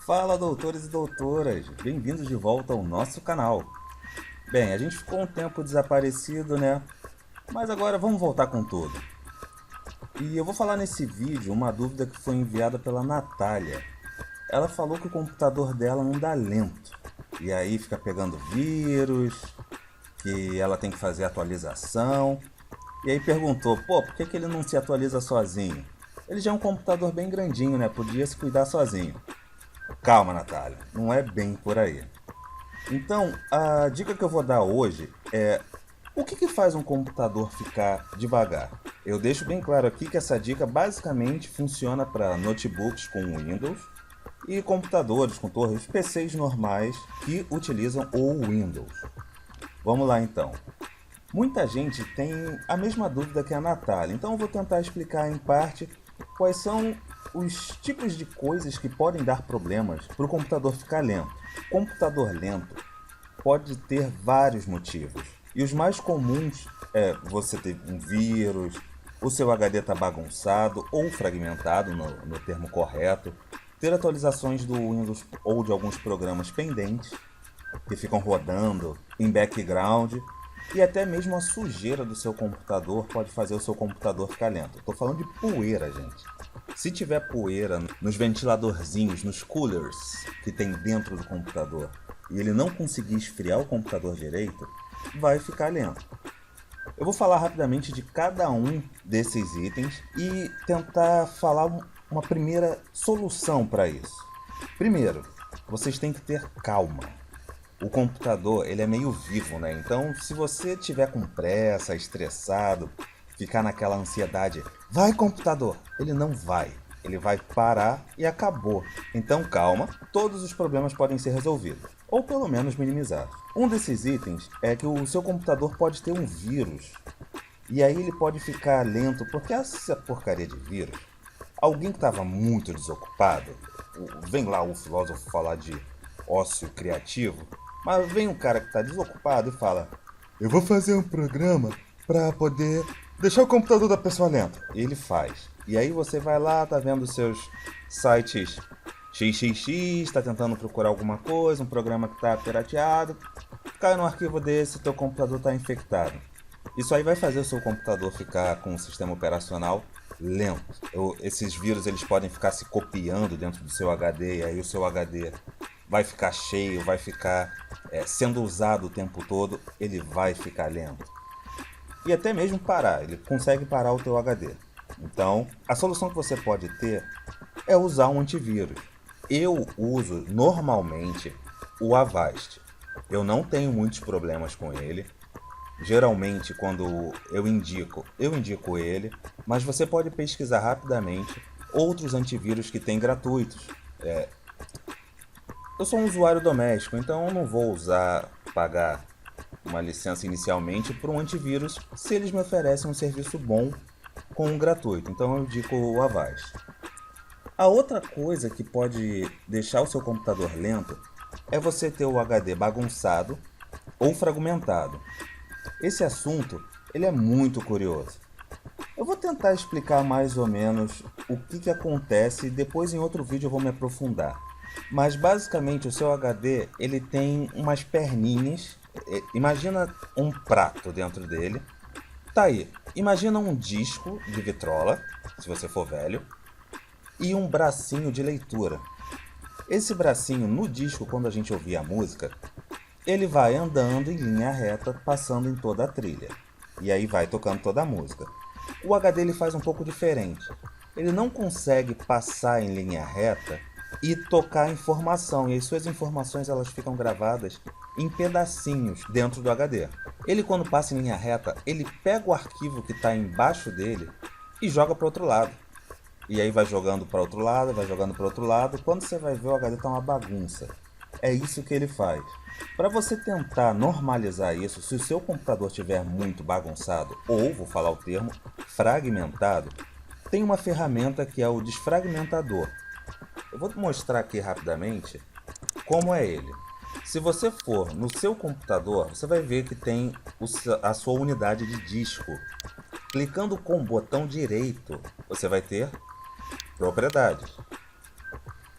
Fala, doutores e doutoras! Bem-vindos de volta ao nosso canal. Bem, a gente ficou um tempo desaparecido, né? Mas agora vamos voltar com tudo. E eu vou falar nesse vídeo uma dúvida que foi enviada pela Natália. Ela falou que o computador dela anda lento. E aí fica pegando vírus, que ela tem que fazer atualização. E aí perguntou, pô, por que que ele não se atualiza sozinho? Ele já é um computador bem grandinho, né? Podia se cuidar sozinho. Calma, Natália, não é bem por aí. Então, a dica que eu vou dar hoje é o que faz um computador ficar devagar? Eu deixo bem claro aqui que essa dica basicamente funciona para notebooks com Windows e computadores com torres PCs normais que utilizam o Windows. Vamos lá então. Muita gente tem a mesma dúvida que a Natália, então eu vou tentar explicar em parte quais são os tipos de coisas que podem dar problemas para o computador ficar lento. Computador lento pode ter vários motivos, e os mais comuns é você ter um vírus, o seu HD está bagunçado ou fragmentado, no termo correto, ter atualizações do Windows ou de alguns programas pendentes, que ficam rodando em background, e até mesmo a sujeira do seu computador pode fazer o seu computador ficar lento. Estou falando de poeira, gente. Se tiver poeira nos ventiladorzinhos, nos coolers que tem dentro do computador, e ele não conseguir esfriar o computador direito, vai ficar lento. Eu vou falar rapidamente de cada um desses itens e tentar falar uma primeira solução para isso. Primeiro, vocês têm que ter calma. O computador, ele é meio vivo, né? Então, se você tiver com pressa, estressado, ficar naquela ansiedade, vai computador, ele não vai. Ele vai parar e acabou. Então, calma, todos os problemas podem ser resolvidos, ou pelo menos minimizados. Um desses itens é que o seu computador pode ter um vírus. E aí ele pode ficar lento, porque essa porcaria de vírus, alguém que estava muito desocupado, vem lá o filósofo falar de ócio criativo, mas vem um cara que está desocupado e fala: eu vou fazer um programa para poder deixar o computador da pessoa lento. E ele faz. E aí você vai lá, tá vendo os seus sites XXX, está tentando procurar alguma coisa, um programa que está pirateado, cai num arquivo desse, teu computador está infectado. Isso aí vai fazer o seu computador ficar com o sistema operacional lento. Esses vírus eles podem ficar se copiando dentro do seu HD, e aí o seu HD vai ficar cheio, vai ficar sendo usado o tempo todo, ele vai ficar lento. E até mesmo parar, ele consegue parar o teu HD. Então, a solução que você pode ter é usar um antivírus. Eu uso normalmente o Avast. Eu não tenho muitos problemas com ele. Geralmente, quando eu indico ele, mas você pode pesquisar rapidamente outros antivírus que tem gratuitos. Eu sou um usuário doméstico, então eu não vou pagar uma licença inicialmente para um antivírus se eles me oferecem um serviço bom com um gratuito. Então eu indico o Avast. A outra coisa que pode deixar o seu computador lento é você ter o HD bagunçado ou fragmentado. Esse assunto ele é muito curioso. Eu vou tentar explicar mais ou menos o que acontece e depois em outro vídeo eu vou me aprofundar. Mas basicamente o seu HD ele tem umas perninhas. Imagina um prato dentro dele. Tá aí. Imagina um disco de vitrola, se você for velho, e um bracinho de leitura. Esse bracinho no disco, quando a gente ouvir a música, ele vai andando em linha reta, passando em toda a trilha. E aí vai tocando toda a música. O HD ele faz um pouco diferente. Ele não consegue passar em linha reta e tocar informação. E as suas informações elas ficam gravadas em pedacinhos dentro do HD. Ele quando passa em linha reta, ele pega o arquivo que está embaixo dele e joga para o outro lado. E aí vai jogando para outro lado, vai jogando para outro lado. Quando você vai ver, o HD está uma bagunça. É isso que ele faz. Para você tentar normalizar isso, se o seu computador estiver muito bagunçado, ou, vou falar o termo, fragmentado, tem uma ferramenta que é o desfragmentador. Eu vou te mostrar aqui rapidamente como é ele. Se você for no seu computador, você vai ver que tem a sua unidade de disco. Clicando com o botão direito, você vai ter propriedades.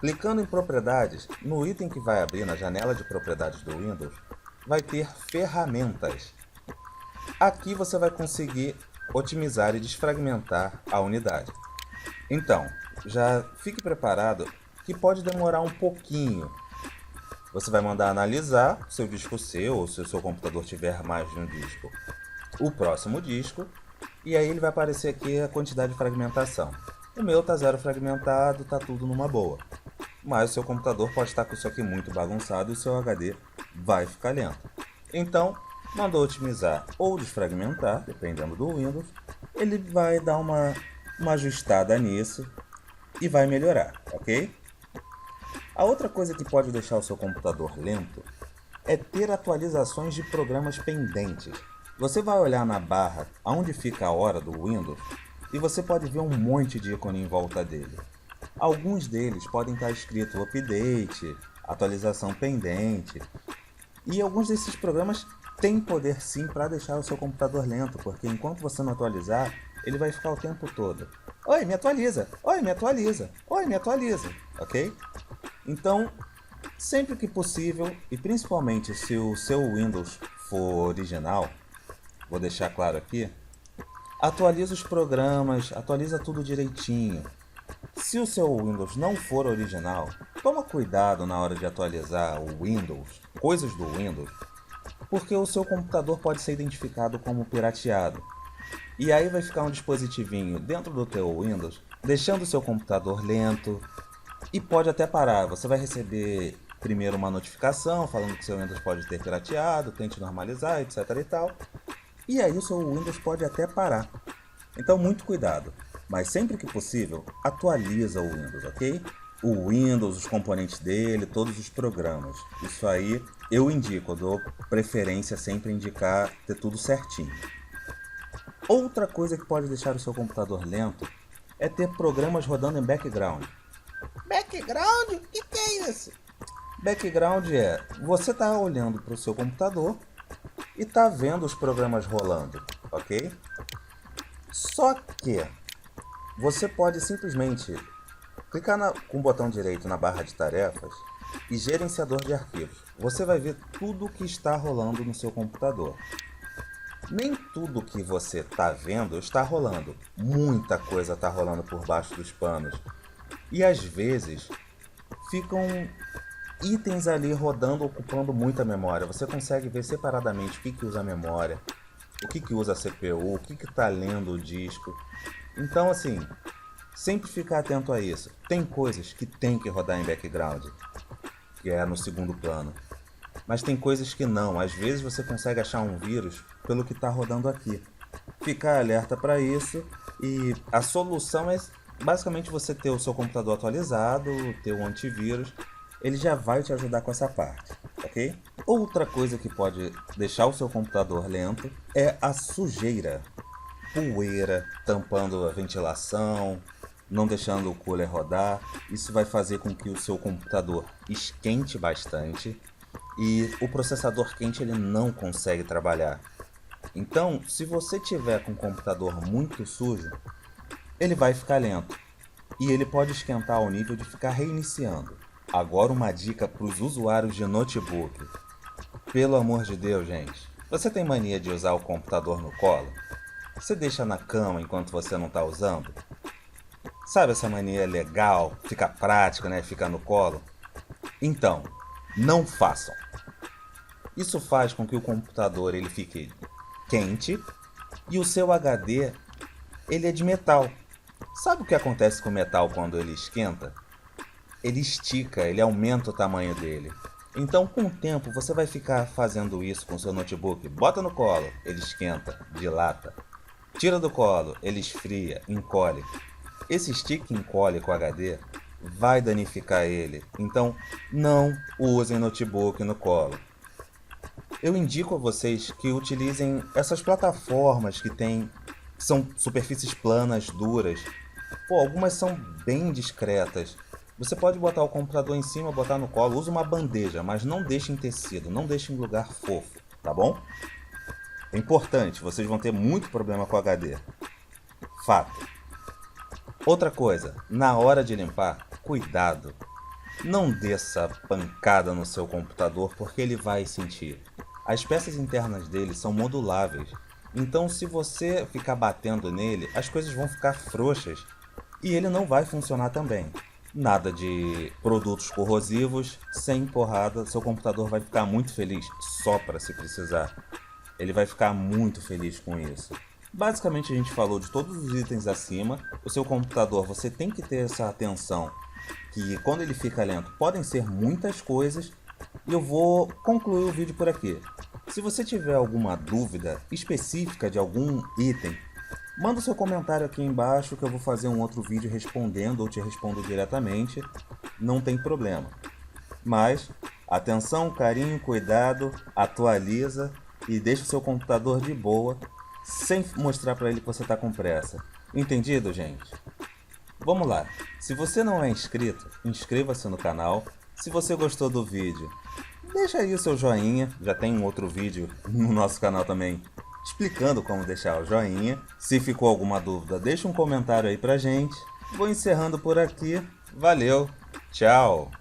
Clicando em propriedades, no item que vai abrir na janela de propriedades do Windows, vai ter ferramentas. Aqui você vai conseguir otimizar e desfragmentar a unidade. Então, já fique preparado que pode demorar um pouquinho. Você vai mandar analisar seu disco seu, ou se o seu computador tiver mais de um disco, o próximo disco, e aí ele vai aparecer aqui a quantidade de fragmentação. O meu tá 0 fragmentado, tá tudo numa boa. Mas o seu computador pode estar com isso aqui muito bagunçado e o seu HD vai ficar lento. Então, mandou otimizar ou desfragmentar, dependendo do Windows, ele vai dar uma ajustada nisso e vai melhorar, ok? A outra coisa que pode deixar o seu computador lento é ter atualizações de programas pendentes. Você vai olhar na barra onde fica a hora do Windows e você pode ver um monte de ícone em volta dele. Alguns deles podem estar escrito update, atualização pendente, e alguns desses programas têm poder sim para deixar o seu computador lento, porque enquanto você não atualizar, ele vai ficar o tempo todo: oi, me atualiza, oi, me atualiza, oi, me atualiza, ok? Então, sempre que possível, e principalmente se o seu Windows for original, vou deixar claro aqui, atualiza os programas, atualiza tudo direitinho. Se o seu Windows não for original, toma cuidado na hora de atualizar o Windows, coisas do Windows, porque o seu computador pode ser identificado como pirateado. E aí vai ficar um dispositivinho dentro do teu Windows, deixando o seu computador lento e pode até parar. Você vai receber primeiro uma notificação falando que seu Windows pode ter pirateado, tente normalizar, etc e tal. E aí o seu Windows pode até parar. Então muito cuidado. Mas sempre que possível, atualiza o Windows, ok? O Windows, os componentes dele, todos os programas. Isso aí eu indico, eu dou preferência sempre a indicar ter tudo certinho. Outra coisa que pode deixar o seu computador lento é ter programas rodando em background. Background? O que é isso? Background é, você está olhando para o seu computador e está vendo os programas rolando, ok? Só que você pode simplesmente clicar com o botão direito na barra de tarefas e gerenciador de arquivos. Você vai ver tudo o que está rolando no seu computador. Nem tudo que você está vendo está rolando. Muita coisa está rolando por baixo dos panos. E às vezes ficam itens ali rodando, ocupando muita memória. Você consegue ver separadamente o que usa a memória, o que usa a CPU, o que está lendo o disco. Então, assim, sempre ficar atento a isso. Tem coisas que tem que rodar em background, que é no segundo plano. Mas tem coisas que não. Às vezes você consegue achar um vírus pelo que está rodando aqui. Ficar alerta para isso, e a solução é basicamente você ter o seu computador atualizado, ter um antivírus. Ele já vai te ajudar com essa parte, ok? Outra coisa que pode deixar o seu computador lento é a sujeira. Poeira tampando a ventilação, não deixando o cooler rodar. Isso vai fazer com que o seu computador esquente bastante e o processador quente ele não consegue trabalhar. Então, se você tiver com o computador muito sujo, ele vai ficar lento e ele pode esquentar ao nível de ficar reiniciando. Agora uma dica para os usuários de notebook. Pelo amor de Deus, gente, você tem mania de usar o computador no colo? Você deixa na cama enquanto você não está usando? Sabe essa mania legal, fica prática, né? Fica no colo? Então, não façam. Isso faz com que o computador ele fique quente e o seu HD ele é de metal. Sabe o que acontece com o metal quando ele esquenta? Ele estica, ele aumenta o tamanho dele. Então, com o tempo, você vai ficar fazendo isso com o seu notebook. Bota no colo, ele esquenta, dilata. Tira do colo, ele esfria, encolhe. Esse estica e encolhe com o HD vai danificar ele. Então, não usem notebook no colo. Eu indico a vocês que utilizem essas plataformas que são superfícies planas, duras. Pô, algumas são bem discretas. Você pode botar o computador em cima, botar no colo, usa uma bandeja, mas não deixe em tecido, não deixe em lugar fofo, tá bom? É importante, vocês vão ter muito problema com HD. Fato. Outra coisa, na hora de limpar, cuidado. Não dê essa pancada no seu computador porque ele vai sentir. As peças internas dele são moduláveis, então se você ficar batendo nele, as coisas vão ficar frouxas e ele não vai funcionar também. Nada de produtos corrosivos, sem porrada, seu computador vai ficar muito feliz só para se precisar. Ele vai ficar muito feliz com isso. Basicamente a gente falou de todos os itens acima. O seu computador, você tem que ter essa atenção que quando ele fica lento podem ser muitas coisas. E eu vou concluir o vídeo por aqui. Se você tiver alguma dúvida específica de algum item, manda o seu comentário aqui embaixo que eu vou fazer um outro vídeo respondendo ou te respondo diretamente. Não tem problema. Mas atenção, carinho, cuidado, atualiza e deixa o seu computador de boa, sem mostrar para ele que você está com pressa. Entendido, gente? Vamos lá. Se você não é inscrito, inscreva-se no canal. Se você gostou do vídeo, deixa aí o seu joinha. Já tem um outro vídeo no nosso canal também explicando como deixar o joinha. Se ficou alguma dúvida, deixa um comentário aí pra gente. Vou encerrando por aqui. Valeu, tchau!